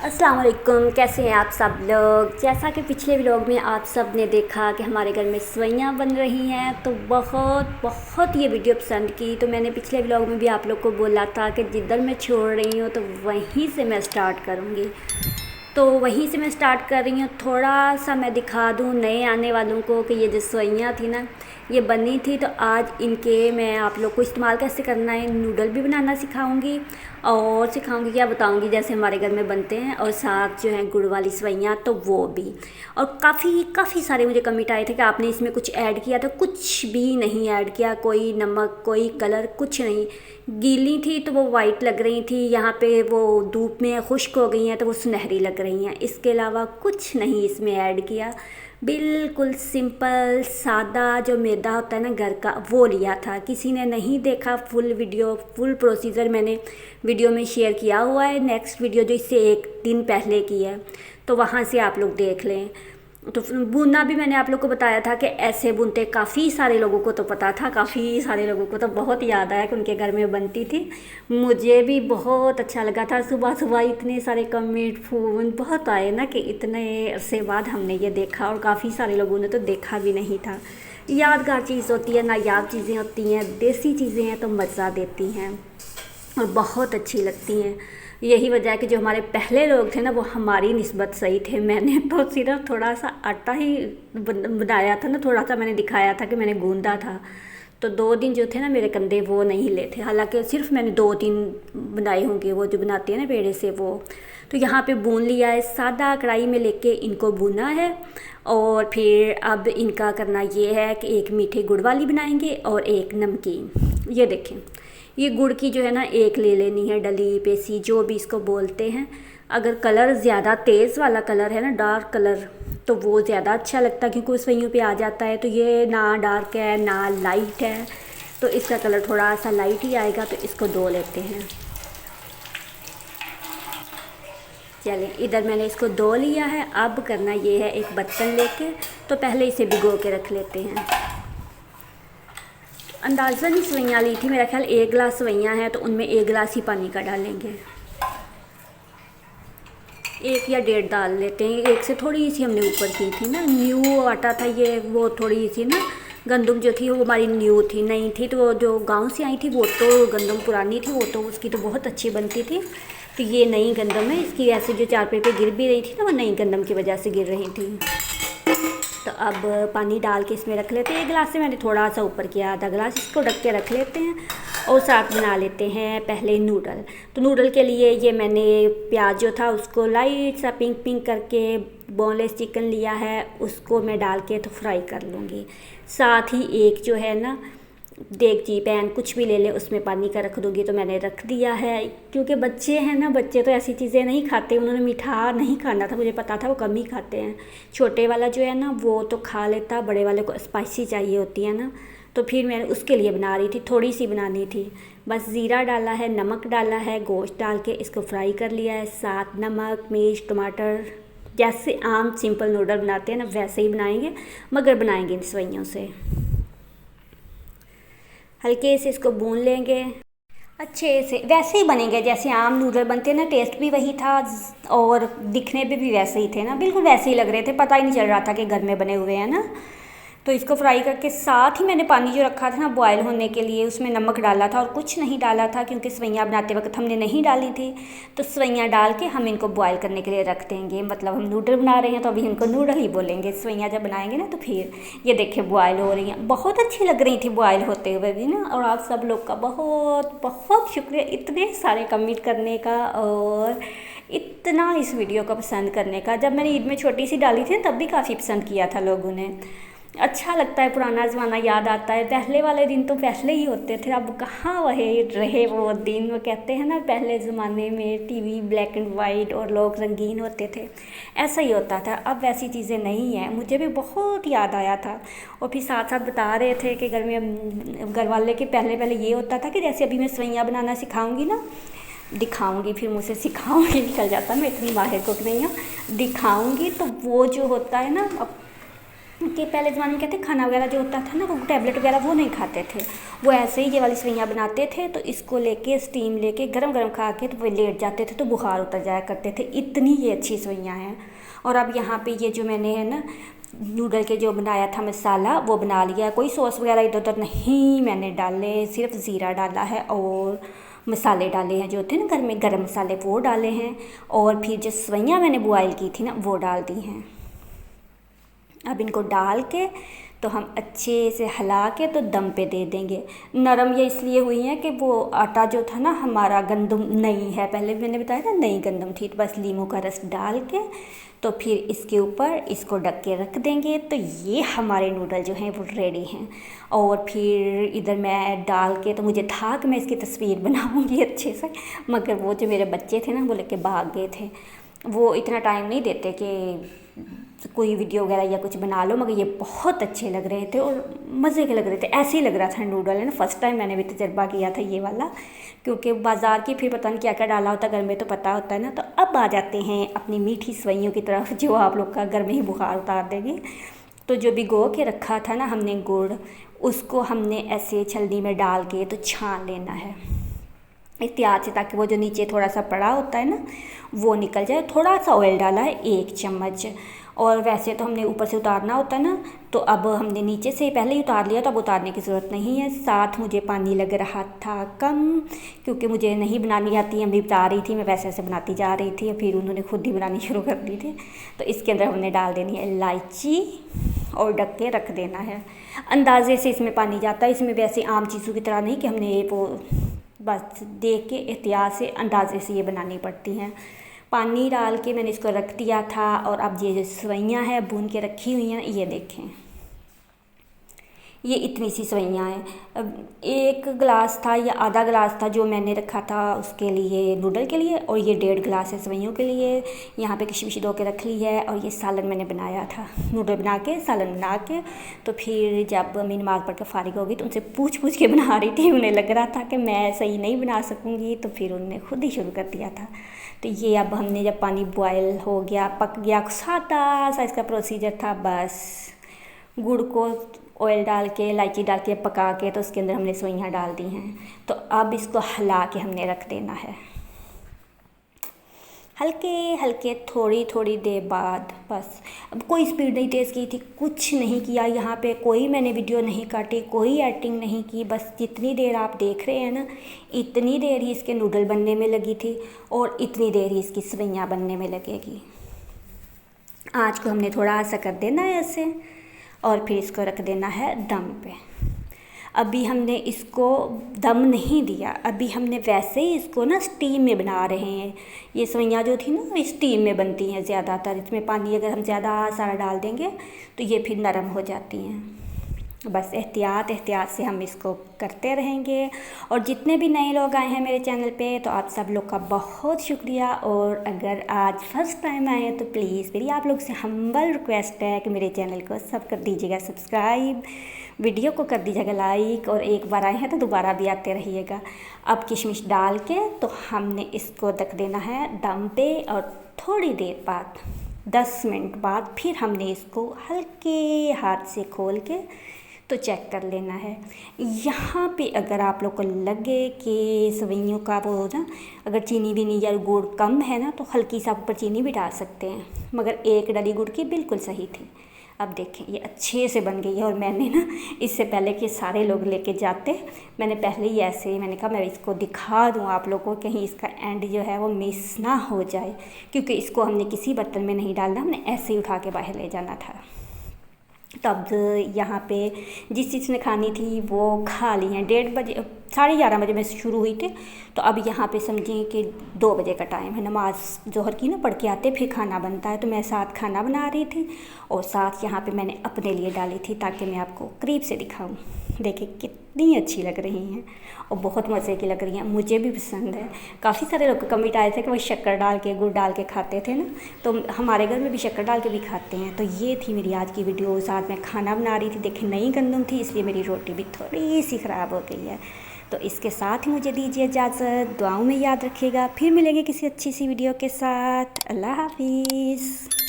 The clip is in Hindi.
अस्सलाम वालेकुम। कैसे हैं आप सब लोग। जैसा कि पिछले व्लॉग में आप सब ने देखा कि हमारे घर में सवैयाँ बन रही हैं, तो बहुत बहुत ये वीडियो पसंद की। तो मैंने पिछले व्लॉग में भी आप लोग को बोला था कि जिधर मैं छोड़ रही हूँ तो वहीं से मैं स्टार्ट करूँगी। तो वहीं से मैं स्टार्ट कर रही हूँ। थोड़ा सा मैं दिखा दूँ नए आने वालों को कि ये जो सवैयाँ थी ना, ये बनी थी। तो आज इनके मैं आप लोग को इस्तेमाल कैसे करना है, नूडल भी बनाना सिखाऊंगी और सिखाऊंगी क्या बताऊंगी जैसे हमारे घर में बनते हैं, और साथ जो है गुड़ वाली सवैयाँ तो वो भी। और काफ़ी सारे मुझे कमेंट आए थे कि आपने इसमें कुछ ऐड किया, तो कुछ भी नहीं ऐड किया। कोई नमक, कोई कलर, कुछ नहीं। गीली थी तो वो वाइट लग रही थी, यहाँ पे वो धूप में खुश्क हो गई हैं तो वो सुनहरी लग रही हैं। इसके अलावा कुछ नहीं इसमें ऐड किया। बिल्कुल सिंपल सादा जो मैदा होता है ना घर का, वो लिया था। किसी ने नहीं देखा फुल वीडियो, फुल प्रोसीजर मैंने वीडियो में शेयर किया हुआ है। नेक्स्ट वीडियो जो इससे एक दिन पहले की है, तो वहाँ से आप लोग देख लें। तो भूनना भी मैंने आप लोग को बताया था कि ऐसे भूनते। काफ़ी सारे लोगों को तो पता था, काफ़ी सारे लोगों को तो बहुत याद आया कि उनके घर में बनती थी। मुझे भी बहुत अच्छा लगा था। सुबह सुबह इतने सारे कमेंट फ़ोन बहुत आए ना कि इतने अरसे बाद हमने ये देखा, और काफ़ी सारे लोगों ने तो देखा भी नहीं था। यादगार चीज़ होती है, नायाब चीज़ें होती हैं, देसी चीज़ें हैं तो मज़ा देती हैं और बहुत अच्छी लगती हैं। यही वजह है कि जो हमारे पहले लोग थे ना, वो हमारी निस्बत सही थे। मैंने तो सिर्फ थोड़ा सा आटा ही बनाया था ना, थोड़ा सा मैंने दिखाया था कि मैंने गूंदा था। तो 2 दिन जो थे ना मेरे कंधे वो नहीं ले थे, हालांकि सिर्फ मैंने 2-3 बनाए होंगे, वो जो बनाते हैं ना पेड़े से वो। तो यहाँ पे भून लिया है, सादा कढ़ाई में लेके इनको भूना है। और फिर अब इनका करना ये है कि एक मीठे गुड़ वाली बनाएंगे और एक नमकीन। ये देखें, ये गुड़ की जो है ना एक ले लेनी है, डली पेसी जो भी इसको बोलते हैं। अगर कलर ज़्यादा तेज़ वाला कलर है ना, डार्क कलर, तो वो ज़्यादा अच्छा लगता है क्योंकि उस सवैयों पे आ जाता है। तो ये ना डार्क है ना लाइट है, तो इसका कलर थोड़ा सा लाइट ही आएगा। तो इसको धो लेते हैं। चलें, इधर मैंने इसको धो लिया है। अब करना ये है, एक बर्तन लेके तो पहले इसे भिगो के रख लेते हैं। अंदाज़न ही सवैयाँ ली थी, मेरा ख्याल 1 गिलास सवैयाँ हैं, तो उनमें 1 गिलास ही पानी का डालेंगे। 1 या 1.5 डाल लेते हैं। 1 से थोड़ी सी हमने ऊपर की थी ना, न्यू आटा था ये, वो थोड़ी सी ना गंदम जो थी वो हमारी न्यू थी, नई थी। तो जो गांव से आई थी वो तो गंदम पुरानी थी, वो तो उसकी तो बहुत अच्छी बनती थी। तो ये नई गंदम है, इसकी ऐसे जो चारपाई पे गिर भी रही थी ना, वो नई गंदम की वजह से गिर रही थी। तो अब पानी डाल के इसमें रख लेते हैं। 1 गिलास से मैंने थोड़ा सा ऊपर किया, आधा गिलास। इसको ढक के रख लेते हैं और साथ बना लेते हैं पहले नूडल। तो नूडल के लिए ये मैंने प्याज जो था उसको लाइट सा पिंक पिंक करके, बोनलेस चिकन लिया है, उसको मैं डाल के तो फ्राई कर लूँगी। साथ ही एक जो है ना देगची पैन कुछ भी ले ले, उसमें पानी का रख दूँगी। तो मैंने रख दिया है क्योंकि बच्चे हैं ना, बच्चे तो ऐसी चीज़ें नहीं खाते। उन्होंने मीठा नहीं खाना था, मुझे पता था, वो कम ही खाते हैं। छोटे वाला जो है ना वो तो खा लेता, बड़े वाले को स्पाइसी चाहिए होती है ना। तो फिर मैंने उसके लिए बना रही थी, थोड़ी सी बनानी थी बस। ज़ीरा डाला है, नमक डाला है, गोश्त डाल के इसको फ्राई कर लिया है। साथ नमक, मिर्च, टमाटर, जैसे आम सिंपल नूडल बनाते हैं ना वैसे ही बनाएंगे, मगर बनाएंगे इन सवैयों से। हल्के से इसको भून लेंगे अच्छे से, वैसे ही बनेंगे जैसे आम नूडल बनते हैं ना। टेस्ट भी वही था और दिखने पे भी वैसे ही थे ना, बिल्कुल वैसे ही लग रहे थे। पता ही नहीं चल रहा था कि घर में बने हुए हैं ना। तो इसको फ्राई करके साथ ही मैंने पानी जो रखा था ना बॉयल होने के लिए, उसमें नमक डाला था और कुछ नहीं डाला था क्योंकि सवैयाँ बनाते वक्त हमने नहीं डाली थी। तो सवैयाँ डाल के हम इनको बॉयल करने के लिए रख देंगे। मतलब हम नूडल बना रहे हैं तो अभी इनको नूडल ही बोलेंगे। सवैयाँ जब बनाएंगे ना तो फिर ये देखिए बॉयल हो रही हैं, बहुत अच्छी लग रही थी बॉयल होते हुए भी ना। और आप सब लोग का बहुत बहुत शुक्रिया इतने सारे कमेंट करने का और इतना इस वीडियो को पसंद करने का। जब मैंने ईद में छोटी सी डाली थी तब भी काफ़ी पसंद किया था लोगों ने। अच्छा लगता है, पुराना ज़माना याद आता है। पहले वाले दिन तो पहले ही होते थे, अब कहाँ वही रहे वो दिन। वो कहते हैं ना पहले ज़माने में टीवी ब्लैक एंड वाइट और लोग रंगीन होते थे, ऐसा ही होता था। अब वैसी चीज़ें नहीं हैं। मुझे भी बहुत याद आया था। और फिर साथ साथ बता रहे थे कि घर में घर वाले के पहले पहले ये होता था कि जैसे अभी मैं सवैयाँ बनाना सिखाऊंगी ना, दिखाऊंगी, फिर मुझसे सिखाऊंगी निकल जाता, मैं इतनी माहिर कुक नहीं हूँ। दिखाऊंगी तो वो जो होता है ना, अब कि पहले ज़माने में कहते खाना वगैरह जो होता था ना, वो टैबलेट वगैरह वो नहीं खाते थे, वो ऐसे ही ये वाली सवैयाँ बनाते थे। तो इसको लेके स्टीम लेके गरम गरम खा के तो वो लेट जाते थे तो बुखार उतर जाया करते थे। इतनी ये अच्छी सवैयाँ हैं। और अब यहाँ पे ये जो मैंने है ना नूडल के जो बनाया था मसाला वो बना लिया है। कोई सॉस वगैरह इधर उधर नहीं मैंने डाले, सिर्फ ज़ीरा डाला है और मसाले डाले हैं जो होते हैं ना घर में गरम मसाले, वो डाले हैं। और फिर जो सवैयाँ मैंने बॉयल की थी ना वो डाल दी हैं। अब इनको डाल के तो हम अच्छे से हिला के तो दम पे दे देंगे। नरम ये इसलिए हुई हैं कि वो आटा जो था ना हमारा गंदम नहीं है, पहले भी मैंने बताया था नई गंदम थी। तो बस नींबू का रस डाल के तो फिर इसके ऊपर इसको ढक के रख देंगे। तो ये हमारे नूडल जो हैं वो रेडी हैं। और फिर इधर मैं डाल के तो मुझे था कि मैं इसकी तस्वीर बनाऊंगी अच्छे से, मगर वो जो मेरे बच्चे थे ना वो लेके भाग गए थे। वो इतना टाइम नहीं देते कि कोई वीडियो वगैरह या कुछ बना लो, मगर ये बहुत अच्छे लग रहे थे और मज़े के लग रहे थे। ऐसे ही लग रहा था नूडल है ना। फर्स्ट टाइम मैंने भी तजर्बा किया था ये वाला, क्योंकि बाज़ार की फिर पता नहीं क्या क्या डाला होता, घर में तो पता होता है ना। तो अब आ जाते हैं अपनी मीठी सवैयों की तरफ जो आप लोग का घर में ही बुखार उतार देगी। तो जो भिगो के रखा था ना हमने गुड़, उसको हमने ऐसे छलनी में डाल के तो छान लेना है एहतियात से, ताकि वो जो नीचे थोड़ा सा पड़ा होता है ना वो निकल जाए। थोड़ा सा ऑयल डाला है 1 चम्मच। और वैसे तो हमने ऊपर से उतारना होता है ना, तो अब हमने नीचे से पहले ही उतार लिया, तो अब उतारने की ज़रूरत नहीं है। साथ मुझे पानी लग रहा था कम, क्योंकि मुझे नहीं बनानी आती, अम्मी बता रही थी, मैं वैसे वैसे बनाती जा रही थी। फिर उन्होंने खुद ही बनानी शुरू कर दी थी। तो इसके अंदर हमने डाल देनी है इलायची और ढक के रख देना है। अंदाजे से इसमें पानी जाता है, इसमें वैसे आम चीज़ों की तरह नहीं कि हमने वो बस देख के एहतियात से अंदाजे से ये बनानी पड़ती हैं। पानी डाल के मैंने इसको रख दिया था। और अब ये जो सवैयाँ हैं भून के रखी हुई हैं, ये देखें, ये इतनी सी सवैयाँ हैं। अब 1 गिलास था या आधा गिलास था जो मैंने रखा था उसके लिए, नूडल के लिए, और ये 1.5 गिलास है सवैयों के लिए। यहाँ पे किशमिश धो के रख ली है। और ये सालन मैंने बनाया था, नूडल बना के सालन बना के। तो फिर जब मैं नमाज़ पढ़ के फारिग हो गई तो उनसे पूछ के बना रही थी। उन्हें लग रहा था कि मैं सही नहीं बना सकूँगी, तो फिर उन्होंने खुद ही शुरू कर दिया था। तो ये अब हमने जब पानी बॉयल हो गया, पक गया, सादा सा इसका प्रोसीजर था। बस गुड़ को ऑयल डाल के इलायची डाल के पका के तो उसके अंदर हमने सवैयाँ डाल दी हैं। तो अब इसको हिला के हमने रख देना है हल्के हल्के थोड़ी थोड़ी देर बाद। बस अब कोई स्पीड नहीं तेज़ की थी, कुछ नहीं किया यहाँ पे, कोई मैंने वीडियो नहीं काटी, कोई एडिटिंग नहीं की। बस जितनी देर आप देख रहे हैं ना, इतनी देर ही इसके नूडल बनने में लगी थी और इतनी देर ही इसकी सवैयाँ बनने में लगेगी। आँच को हमने थोड़ा सा कर देना है ऐसे, और फिर इसको रख देना है दम पे। अभी हमने इसको दम नहीं दिया, अभी हमने वैसे ही इसको ना स्टीम में बना रहे हैं। ये सवैयाँ जो थी ना स्टीम में बनती हैं ज़्यादातर। इसमें पानी अगर हम ज़्यादा सारा डाल देंगे तो ये फिर नरम हो जाती हैं। बस एहतियात से हम इसको करते रहेंगे। और जितने भी नए लोग आए हैं मेरे चैनल पे, तो आप सब लोग का बहुत शुक्रिया। और अगर आज फर्स्ट टाइम आए हैं तो प्लीज़ मेरी आप लोग से हम्बल रिक्वेस्ट है कि मेरे चैनल को सब कर दीजिएगा सब्सक्राइब, वीडियो को कर दीजिएगा लाइक, और एक बार आए हैं तो दोबारा भी आते रहिएगा। अब किशमिश डाल के तो हमने इसको रख देना है दम पे, और थोड़ी देर बाद 10 मिनट बाद फिर हमने इसको हल्के हाथ से खोल के तो चेक कर लेना है। यहाँ पे अगर आप लोग को लगे कि सवैयों का वो ना अगर चीनी भी नहीं या गुड़ कम है ना, तो हल्की सा ऊपर चीनी भी डाल सकते हैं, मगर 1 डली गुड़ की बिल्कुल सही थी। अब देखें ये अच्छे से बन गई है। और मैंने ना इससे पहले कि सारे लोग लेके जाते, मैंने पहले ही ऐसे मैंने कहा मैं इसको दिखा दूँ आप लोगों को, कहीं इसका एंड जो है वो मिस ना हो जाए, क्योंकि इसको हमने किसी बर्तन में नहीं डालना, हमने ऐसे ही उठा के बाहर ले जाना था। तब यहाँ पे जिस चीज़ ने खानी थी वो खा ली हैं। 1:30 बजे 11:30 बजे में शुरू हुई थी, तो अब यहाँ पे समझिए कि 2 बजे का टाइम है। नमाज जोहर की ना पढ़ के आते फिर खाना बनता है, तो मैं साथ खाना बना रही थी और साथ यहाँ पे मैंने अपने लिए डाली थी ताकि मैं आपको करीब से दिखाऊं। देखिए कितनी अच्छी लग रही हैं और बहुत मज़े की लग रही हैं, मुझे भी पसंद है। काफ़ी सारे लोग कमेंट आए थे कि वो शक्कर डाल के गुड़ डाल के खाते थे ना, तो हमारे घर में भी शक्कर डाल के भी खाते हैं। तो ये थी मेरी आज की वीडियो, साथ में खाना बना रही थी। देखिए नई गंदम थी इसलिए मेरी रोटी भी थोड़ी सी ख़राब हो गई है। तो इसके साथ ही मुझे दीजिए इजाज़त, दुआओं में याद रखिएगा। फिर मिलेंगे किसी अच्छी सी वीडियो के साथ। अल्लाह हाफिज़।